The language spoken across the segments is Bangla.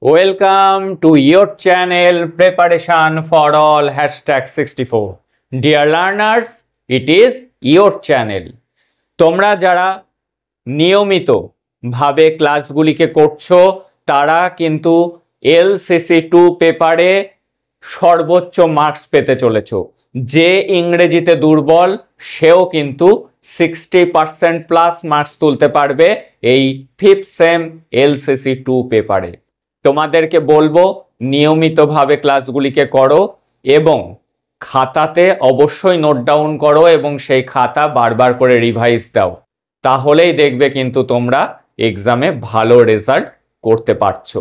Welcome to your channel Preparation for All #64. Dear learners, it is your channel. তোমরা যারা নিয়মিত ভাবে ক্লাসগুলিকে করছো তারা কিন্তু LCC2 পেপারে সর্বোচ্চ মার্কস পেতে চলেছো। যে ইংরেজিতে দুর্বল সেও কিন্তু 60% প্লাস মার্কস তুলতে পারবে এই 5th সেম LCC2 পেপারে। তোমাদেরকে বলবো নিয়মিতভাবে ক্লাসগুলিকে করো এবং খাতাতে অবশ্যই নোট ডাউন করো এবং সেই খাতা বারবার করে রিভাইজ দাও, তাহলেই দেখবে কিন্তু তোমরা এক্সামে ভালো রেজাল্ট করতে পারছো।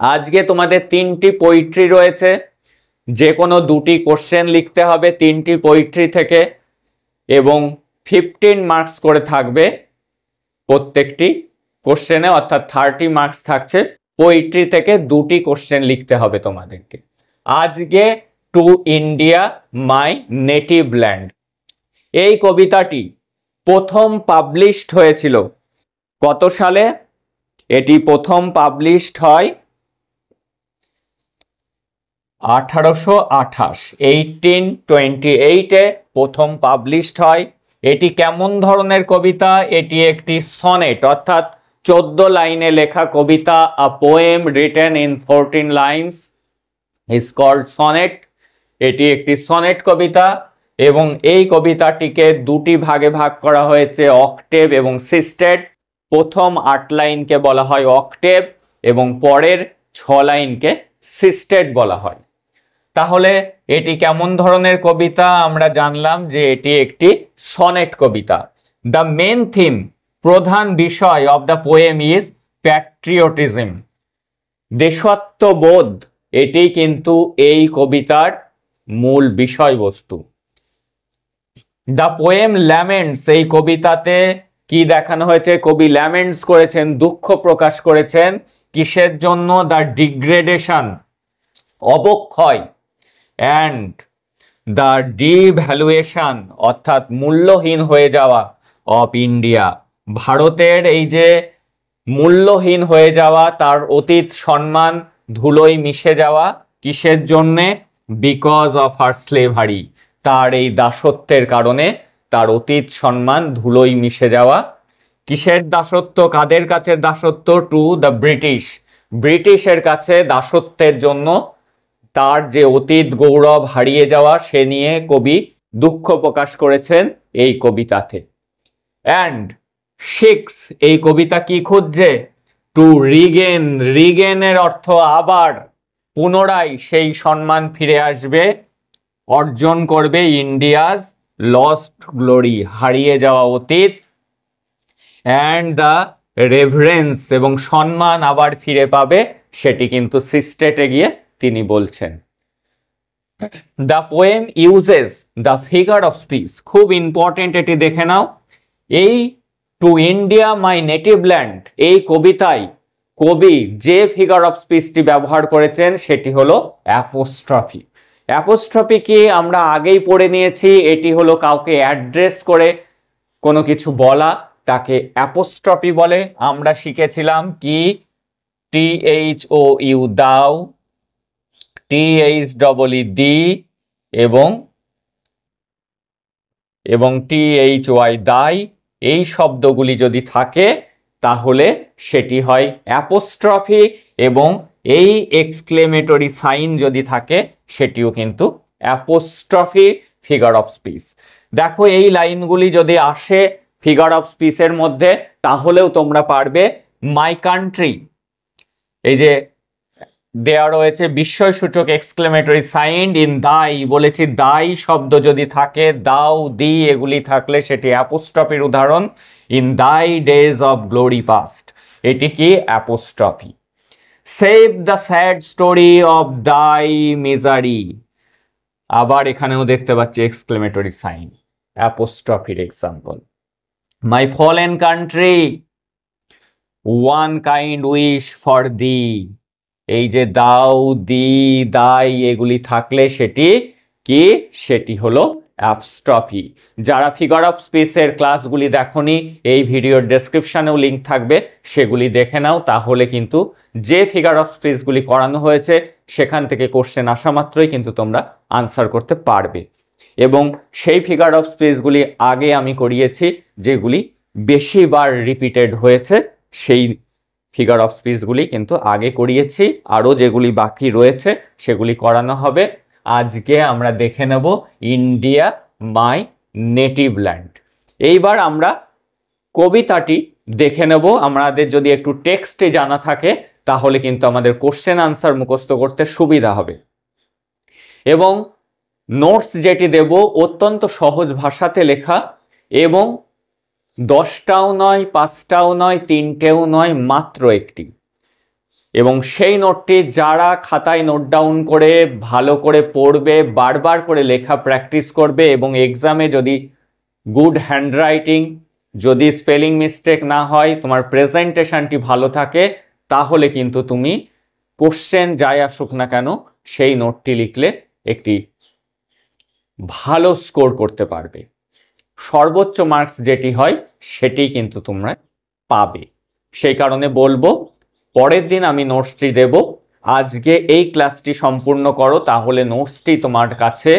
আজকে তোমাদের 3টি পোয়েট্রি রয়েছে, যে কোনো 2টি কোশ্চেন লিখতে হবে 3টি পোয়েট্রি থেকে এবং 15 মার্কস করে থাকবে প্রত্যেকটি কোশ্চেনে, অর্থাৎ 30 মার্কস থাকছে। পোয়েট্রি থেকে 2টি কোশ্চেন লিখতে হবে তোমাদেরকে। আজকে to India my native land, এই কবিতাটি প্রথম পাবলিশড হয়েছিল কত সালে? এটি প্রথম পাবলিশড হয় 1828, 1828-এ প্রথম পাবলিশড হয়। এটি কেমন ধরনের কবিতা? এটি একটি সনেট, অর্থাৎ 14 লাইনে লেখা কবিতা। A poem written in 14 lines is called sonnet. এটি একটি সনেট কবিতা এবং এই কবিতাটিকে 2টি ভাগে ভাগ করা হয়েছে, অক্টেভ এবং সিস্টেট। প্রথম 8 লাইনকে বলা হয় অক্টেভ এবং পরের 6 লাইনকে সিস্টেট বলা হয়। তাহলে এটি কেমন ধরনের কবিতা? আমরা জানলাম যে এটি একটি সনেট কবিতা। দ্য মেন থিম, প্রধান বিষয় of the poem is patriotism, দেশাত্মবোধ। এটি কিন্তু এই কবিতার মূল বিষয়বস্তু। দ্য পোয়েম ল্যামেন্টস, এই কবিতাতে কি দেখানো হয়েছে? কবি ল্যামেন্টস করেছেন, দুঃখ প্রকাশ করেছেন। কিসের জন্য? দ্য ডিগ্রেডেশন, অবক্ষয়, অ্যান্ড দ্য ডিভ্যালুয়েশন, অর্থাৎ মূল্যহীন হয়ে যাওয়া, অফ ইন্ডিয়া, ভারতের এই যে মূল্যহীন হয়ে যাওয়া, তার অতীত সম্মান ধুলোয় মিশে যাওয়া। কিসের জন্যে? বিকজ অফ হার স্লেভারি, তার এই দাসত্বের কারণে তার অতীত সম্মান ধুলোয় মিশে যাওয়া। কিসের দাসত্ব? কাদের কাছে দাসত্ব? টু দ্য ব্রিটিশ, ব্রিটিশের কাছে দাসত্বের জন্য তার যে অতীত গৌরব হারিয়ে যাওয়া সে নিয়ে কবি দুঃখ প্রকাশ করেছেন এই কবিতাতে। অ্যান্ড সিক্স, এই কবিতা কি খুঁজছে? টু রিগেন, রিগেনের অর্থ আবার, পুনরায় সেই সম্মান ফিরে আসবে, অর্জন করবে ইন্ডিয়াজ লস্ট গ্লোরি, হারিয়ে যাওয়া অতীত, অ্যান্ড দ্য রেভারেন্স, এবং সম্মান আবার ফিরে পাবে, সেটি কিন্তু সিস্টেটে গিয়ে তিনি বলছেন। The poem uses the figure of speech, খুব ইম্পর্টেন্ট, এটি দেখে নাও। এই to India my native land, এই কবিতায় কবি যে ফিগার অফ স্পিচটি ব্যবহার করেছেন সেটি হলো অ্যাপোস্ট্রফি। অ্যাপোস্ট্রফি কি আমরা আগেই পড়ে নিয়েছি, এটি হলো কাউকে অ্যাড্রেস করে কোনো কিছু বলা, তাকে অ্যাপোস্ট্রফি বলে। আমরা শিখেছিলাম কি? THOU দাও, THEE দি এবং THY দাই, এই শব্দগুলি যদি থাকে তাহলে সেটি হয় অ্যাপোস্ট্রফি, এবং এই এক্সক্লেমেটরি সাইন যদি থাকে সেটিও কিন্তু অ্যাপোস্ট্রফি ফিগার অফ স্পিচ। দেখো এই লাইনগুলি যদি আসে ফিগার অফ স্পিচের মধ্যে তাহলেও তোমরা পারবে। মাই কান্ট্রি, এই যে দেয়া রয়েছে বিস্ময়সূচক এক্সক্লেমেটরি সাইন ইন দাই, বলেছি দাই শব্দ যদি থাকে, দাও, দি এগুলি থাকলে সেটি অ্যাপোস্ট্রফির উদাহরণ। ইন দাই ডেজ অফ গ্লোরি পাস্ট, এটি কি? Apostrophe. Save the sad story of thy misery, আবার এখানেও দেখতে পাচ্ছি এক্সক্লেমেটরি সাইন, অ্যাপোস্ট্রফির example. My fallen country, one kind wish for thee, এই যে দাও, দি, দাই এগুলি থাকলে সেটি কি? সেটি হলো অ্যাপস্ট্রফি। যারা ফিগার অফ স্পিচের ক্লাসগুলি দেখোনি, এই ভিডিওর ডেসক্রিপশনেও লিঙ্ক থাকবে, সেগুলি দেখে নাও। তাহলে কিন্তু যে ফিগার অফ স্পিচগুলি করানো হয়েছে সেখান থেকে কোশ্চেন আসা মাত্রই কিন্তু তোমরা আনসার করতে পারবে। এবং সেই ফিগার অফ স্পিচগুলি আগে আমি করিয়েছি, যেগুলি বেশিবার রিপিটেড হয়েছে, সেই ফিগার অফ স্পিচগুলি কিন্তু আগে করিয়েছি। আরও যেগুলি বাকি রয়েছে সেগুলি করানো হবে। আজকে আমরা দেখে নেব ইন্ডিয়া মাই নেটিভ ল্যান্ড। এইবার আমরা কবিতাটি দেখে নেব। আমাদের যদি একটু টেক্সটে জানা থাকে তাহলে কিন্তু আমাদের কোশ্চেন আনসার মুখস্থ করতে সুবিধা হবে। এবং নোটস যেটি দেব অত্যন্ত সহজ ভাষাতে লেখা, এবং 10টাও নয়, 5টাও নয়, 3টেও নয়, মাত্র একটি। এবং সেই নোটটি যারা খাতায় নোট ডাউন করে ভালো করে পড়বে, বারবার করে লেখা প্র্যাকটিস করবে, এবং এক্সামে যদি গুড হ্যান্ডরাইটিং, যদি স্পেলিং মিস্টেক না হয়, তোমার প্রেজেন্টেশনটি ভালো থাকে, তাহলে কিন্তু তুমি কোশ্চেন যাই আসুক না কেন সেই নোটটি লিখলে একটি ভালো স্কোর করতে পারবে। সর্বোচ্চ মার্কস যেটি হয় সেটি কিন্তু তোমরা পাবে। সেই কারণে বলবো পরের দিন আমি নোটসটি দেব, আজকে এই ক্লাসটি সম্পূর্ণ করো, তাহলে নোটসটি তোমার কাছে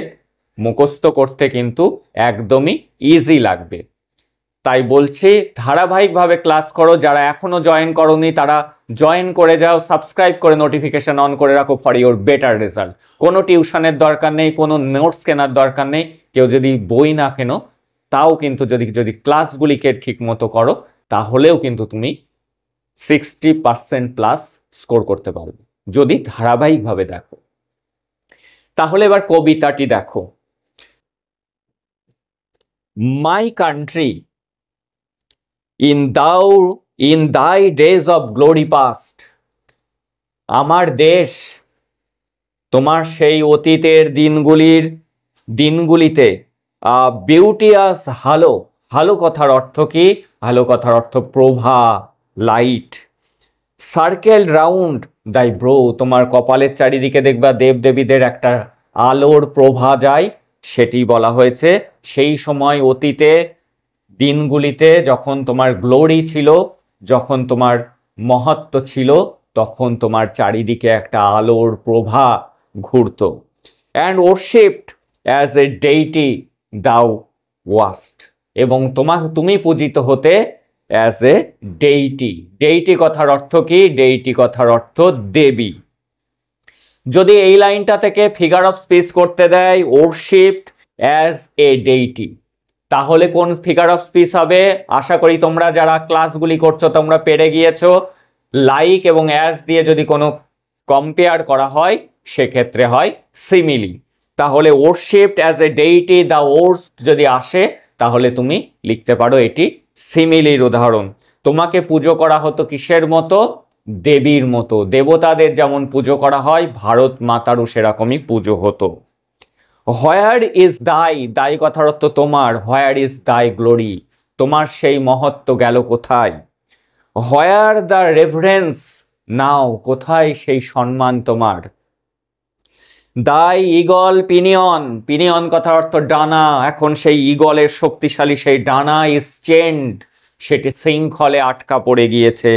মুখস্থ করতে কিন্তু একদমই ইজি লাগবে। তাই বলছি ধারাবাহিকভাবে ক্লাস করো। যারা এখনো জয়েন করোনি তারা জয়েন করে যাও, সাবস্ক্রাইব করে নোটিফিকেশন অন করে রাখো ফর ইউর বেটার রেজাল্ট। কোনো টিউশনের দরকার নেই, কোনো নোটস কেনার দরকার নেই। কেউ যদি বই না কেনো তাও কিন্তু যদি ক্লাসগুলিকে ঠিক মতো করো তাহলেও কিন্তু তুমি 60% প্লাস স্কোর করতে পারবে যদি ধারাবাহিকভাবে দেখো। তাহলে এবার কবিতাটি দেখো। My country, in thy days of glory past, আমার দেশ তোমার সেই অতীতের দিনগুলিতে বিউটিয়াস হালো। হালো কথার অর্থ কি? হালো কথার অর্থ প্রভা, লাইট। সার্কেল রাউন্ড দাই ব্রো, তোমার কপালের চারিদিকে দেখবা দেবদেবীদের একটা আলোর প্রভা যায়, সেটি বলা হয়েছে। সেই সময় অতীতে দিনগুলিতে যখন তোমার গ্লোরি ছিল, যখন তোমার মহত্ব ছিল, তখন তোমার চারিদিকে একটা আলোর প্রভা ঘুরত। অ্যান্ড ওরশিপড অ্যাজ এ ডেইটি দাও ওয়াস্ট, এবং তুমি পূজিত হতে অ্যাজ এ ডেইটি। ডেইটি কথার অর্থ কি? ডেইটি কথার অর্থ দেবী। যদি এই লাইনটা থেকে ফিগার অফ স্পিচ করতে দেয় ওরশিপড অ্যাজ এ ডেইটি, তাহলে কোন ফিগার অফ স্পিচ হবে? আশা করি তোমরা যারা ক্লাসগুলি করছো তোমরা পেরে গিয়েছো। লাইক এবং অ্যাজ দিয়ে যদি কোনো কম্পেয়ার করা হয় সেক্ষেত্রে হয় সিমিলি। তাহলে worshipped as a deity the worst যদি আসে তাহলে তুমি লিখতে পারো এটি সিমিলির উদাহরণ। তোমাকে পুজো করা হতো কিসের মতো? দেবীর মতো। দেবতাদের যেমন পুজো করা হয় ভারত মাতারও সেরকমই পুজো হতো। হোয়ার ইজ দাই, দাই কথার অর্থ তোমার। হোয়ার ইজ দাই গ্লোরি, তোমার সেই মহত্ব গেল কোথায়? হোয়ার দ্য রেভারেন্স নাও, কোথায় সেই সম্মান তোমার? দাই ইগল পিনিয়ন, পিনিয়ন কথার অর্থ ডানা। এখন সেই ইগলের শক্তিশালী সেই ডানা ইজ চেন্ড, সেটি শৃঙ্খলে আটকা পড়ে গিয়েছে।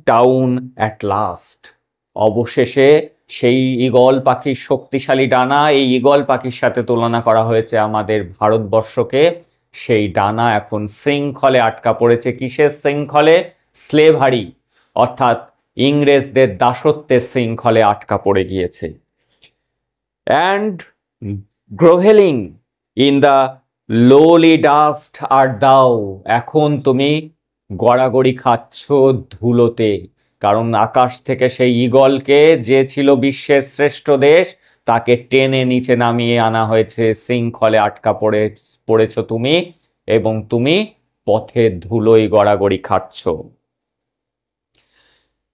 ডাউন অ্যাট লাস্ট, অবশেষে সেই ঈগল পাখির শক্তিশালী ডানা, এই ঈগল পাখির সাথে তুলনা করা হয়েছে আমাদের ভারতবর্ষকে। সেই ডানা এখন শৃঙ্খলে আটকা পড়েছে। কিসের শৃঙ্খলে? স্লেভারি, অর্থাৎ ইংরেজদের দাসত্বের শৃঙ্খলে আটকা পড়ে গিয়েছে। অ্যান্ড গ্রোভেলিং ইন দ্য লোলি ডাস্ট আর দাও, এখন তুমি গড়াগড়ি খাচ্ছ ধুলোতে। কারণ আকাশ থেকে সেই ঈগলকে, যে ছিল বিশ্বের শ্রেষ্ঠ দেশ, তাকে টেনে নিচে নামিয়ে আনা হয়েছে। শৃঙ্খলে আটকা পড়েছ তুমি, এবং তুমি পথে ধুলোয় গড়াগড়ি খাচ্ছ।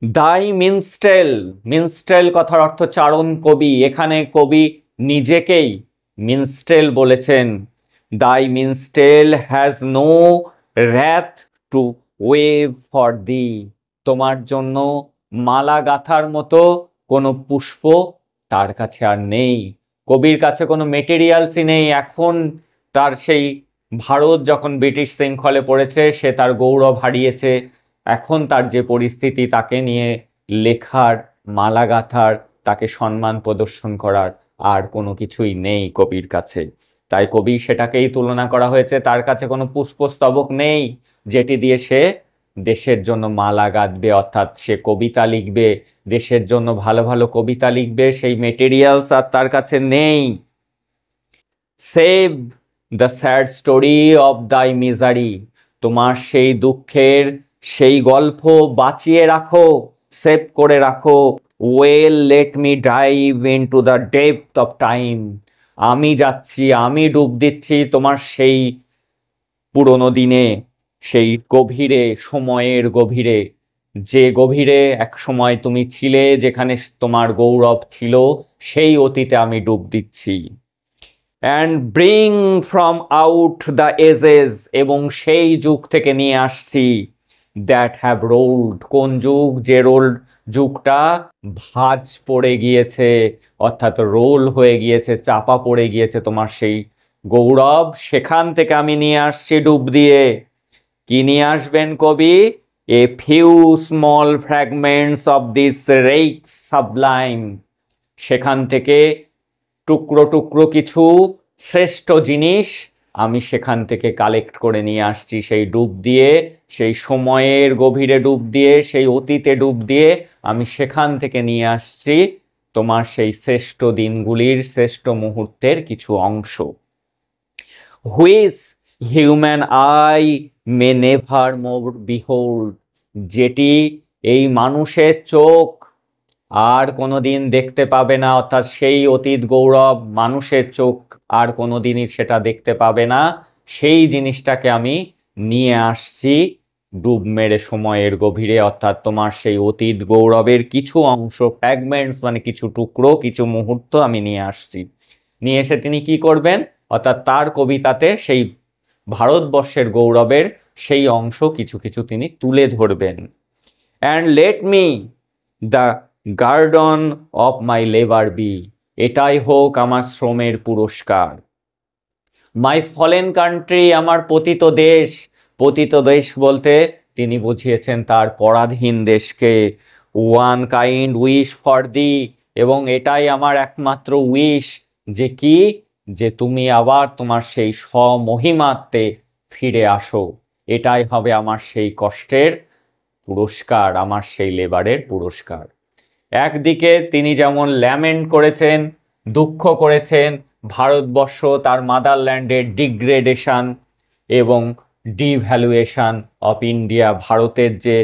দাই মিনস্ট্রেল, মিনস্ট্রেল কথার অর্থ চারণ কবি। এখানে কবি নিজেকেই মিনস্ট্রেল বলেছেন। Thy minstrel has no wreath to wave for thee, তোমার জন্য মালা গাঁথার মতো কোনো পুষ্প তার কাছে আর নেই, কবির কাছে কোনো মেটেরিয়ালসই নেই। এখন তার সেই ভারত যখন ব্রিটিশ শৃঙ্খলে পড়েছে, সে তার গৌরব হারিয়েছে, এখন তার যে পরিস্থিতি, তাকে নিয়ে লেখার, মালা গাঁথার, তাকে সম্মান প্রদর্শন করার আর কোনো কিছুই নেই কবির কাছে। তাই কবি সেটাকেই তুলনা করা হয়েছে, তার কাছে কোনো পুষ্পস্তবক নেই যেটি দিয়ে সে দেশের জন্য মালা গাঁথবে, অর্থাৎ সে কবিতা লিখবে, দেশের জন্য ভালো ভালো কবিতা লিখবে, সেই মেটেরিয়ালস আর তার কাছে নেই। Save the sad story of thy misery, তোমার সেই দুঃখের সেই গল্প বাঁচিয়ে রাখো, সেভ করে রাখো। Well let me dive into the depth of time, আমি যাচ্ছি, আমি ডুব দিচ্ছি তোমার সেই পুরনো দিনে, সেই গভীরে, সময়ের গভীরে, যে গভীরে এক সময় তুমি ছিলে, যেখানে তোমার গৌরব ছিল, সেই অতীতে আমি ডুব দিচ্ছি। And bring from out the ages, এবং সেই যুগ থেকে নিয়ে আসছি, দ্যাট হ্যাভ রোল্ড, কোন যুগ? যে যুগটা ভাঁজ পড়ে গিয়েছে, অর্থাৎ রোল হয়ে গিয়েছে, চাপা পড়ে গিয়েছে তোমার সেই গৌরব, সেখান থেকে আমি নিয়ে আসছি ডুব দিয়ে। কি নিয়ে আসবেন কবি? A few small fragments of this Rex Sublime, সেখান থেকে টুকরো টুকরো কিছু শ্রেষ্ঠ জিনিস আমি সেখান থেকে কালেক্ট করে নিয়ে আসছি, সেই ডুব দিয়ে, সেই সময়ের গভীরে ডুব দিয়ে, সেই অতীতে ডুব দিয়ে আমি সেখান থেকে নিয়ে আসছি তোমার সেই শ্রেষ্ঠ দিনগুলির, শ্রেষ্ঠ মুহূর্তের কিছু অংশ। Which human I may never more behold, যেটি এই মানুষের চোখ আর কোনোদিন দেখতে পাবে না, অর্থাৎ সেই অতীত গৌরব মানুষের চোখ আর কোনোদিনই সেটা দেখতে পাবে না, সেই জিনিসটাকে আমি নিয়ে আসছি ডুব মেরে সময়ের গভীরে, অর্থাৎ তোমার সেই অতীত গৌরবের কিছু অংশ, ফ্র্যাগমেন্টস মানে কিছু টুকরো, কিছু মুহূর্ত আমি নিয়ে আসছি। নিয়ে এসে তিনি কি করবেন? অর্থাৎ তার কবিতাতে সেই ভারতবর্ষের গৌরবের সেই অংশ কিছু কিছু তিনি তুলে ধরবেন। And let me the garden of my labour be, এটাই হোক আমার শ্রমের পুরস্কার। মাই ফলেন কান্ট্রি, আমার পতিত দেশ, পতিত দেশ বলতে তিনি বুঝিয়েছেন তার পরাধীন দেশকে। ওয়ান কাইন্ড উইশ ফর দি, এবং এটাই আমার একমাত্র উইশ, যে কি? যে তুমি আবার তোমার সেই স্বমহিমাতে ফিরে আসো, এটাই হবে আমার সেই কষ্টের পুরস্কার, আমার সেই লেবারের পুরস্কার। একদিকে তিনি যেমন ল্যামেন্ট করেছেন, দুঃখ করেছেন ভারতবর্ষ তার মাদারল্যান্ডের ডিগ্রেডেশন এবং ডিভ্যালুয়েশন অফ ইন্ডিয়া, ভারতের যে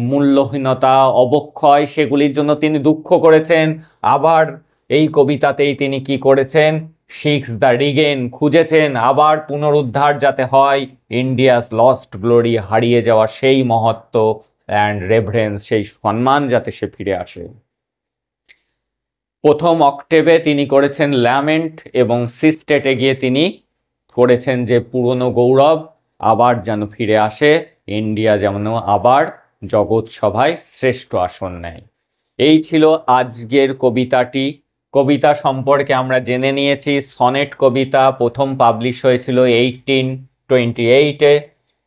মূল্যহীনতা, অবক্ষয়, সেগুলির জন্য তিনি দুঃখ করেছেন। আবার এই কবিতাতেই তিনি কি করেছেন? সিক্স দ্য রিগেন, খুঁজেছেন আবার পুনরুদ্ধার যাতে হয় ইন্ডিয়াস লস্ট গ্লোরি, হারিয়ে যাওয়া সেই মহত্ব, অ্যান্ড রেভারেন্স, সেই সম্মান যাতে সে ফিরে আসে। প্রথম অক্টেভে তিনি করেছেন ল্যামেন্ট, এবং সিস্টেটে গিয়ে তিনি করেছেন যে পুরনো গৌরব আবার যেন ফিরে আসে, ইন্ডিয়া যেন আবার জগৎ সভায় শ্রেষ্ঠ আসন নেয়। এই ছিল আজকের কবিতাটি। কবিতা সম্পর্কে আমরা জেনে নিয়েছি, সনেট কবিতা প্রথম পাবলিশ হয়েছিল 1828-এ।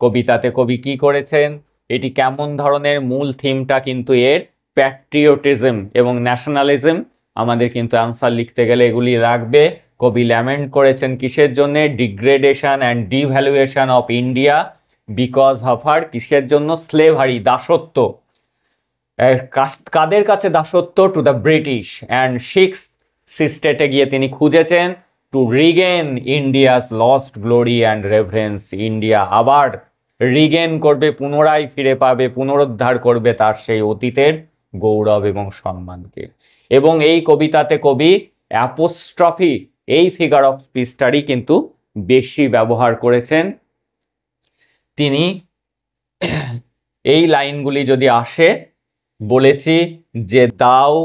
কবিতাতে কবি কি করেছেন, এটি কেমন ধরনের, মূল থিমটা কিন্তু এর প্যাট্রিয়টিজম এবং ন্যাশনালিজম। আমাদের কিন্তু অ্যান্সার লিখতে গেলে এগুলি লাগবে। কবি ল্যামেন্ট করেছেন কিসের জন্য? Degradation and devaluation of India because of her, কিসের জন্য? স্লেভারি, দাসত্ব। কাদের কাছে দাসত্ব? To the British. And six সিস্টেটে গিয়ে তিনি খুঁজেছেন to regain India's lost glory and reverence, India আবার রিগেন করবে, পুনরায় ফিরে পাবে, পুনরুদ্ধার করবে তার সেই অতীতের গৌরব এবং সম্মানকে। এবং এই কবিতাতে কবি অ্যাপোস্ট্রফি, এই ফিগার অফ স্পিচটারই কিন্তু বেশি ব্যবহার করেছেন। তিনি এই লাইনগুলি যদি আসে, বলেছি যে দাও,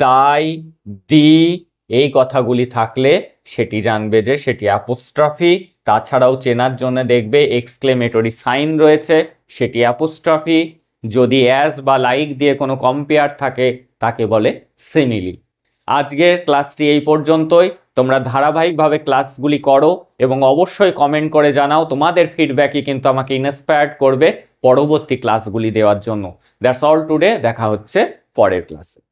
দাই, দি, এই কথাগুলি থাকলে সেটি জানবে যে সেটি অ্যাপোস্ট্রফি। তাছাড়াও চেনার জন্য দেখবে এক্সক্লেমেটরি সাইন রয়েছে, সেটি অ্যাপোস্ট্রফি। যদি অ্যাজ বা লাইক দিয়ে কোনো কম্পেয়ার থাকে তাকে বলে সিমিলি। আজকের ক্লাসটি এই পর্যন্তই। তোমরা ধারাবাহিকভাবে ক্লাসগুলি করো এবং অবশ্যই কমেন্ট করে জানাও, তোমাদের ফিডব্যাকই কিন্তু আমাকে ইন্সপায়ার্ড করবে পরবর্তী ক্লাসগুলি দেওয়ার জন্য। দ্যাটস অল টুডে, দেখা হচ্ছে পরের ক্লাসে।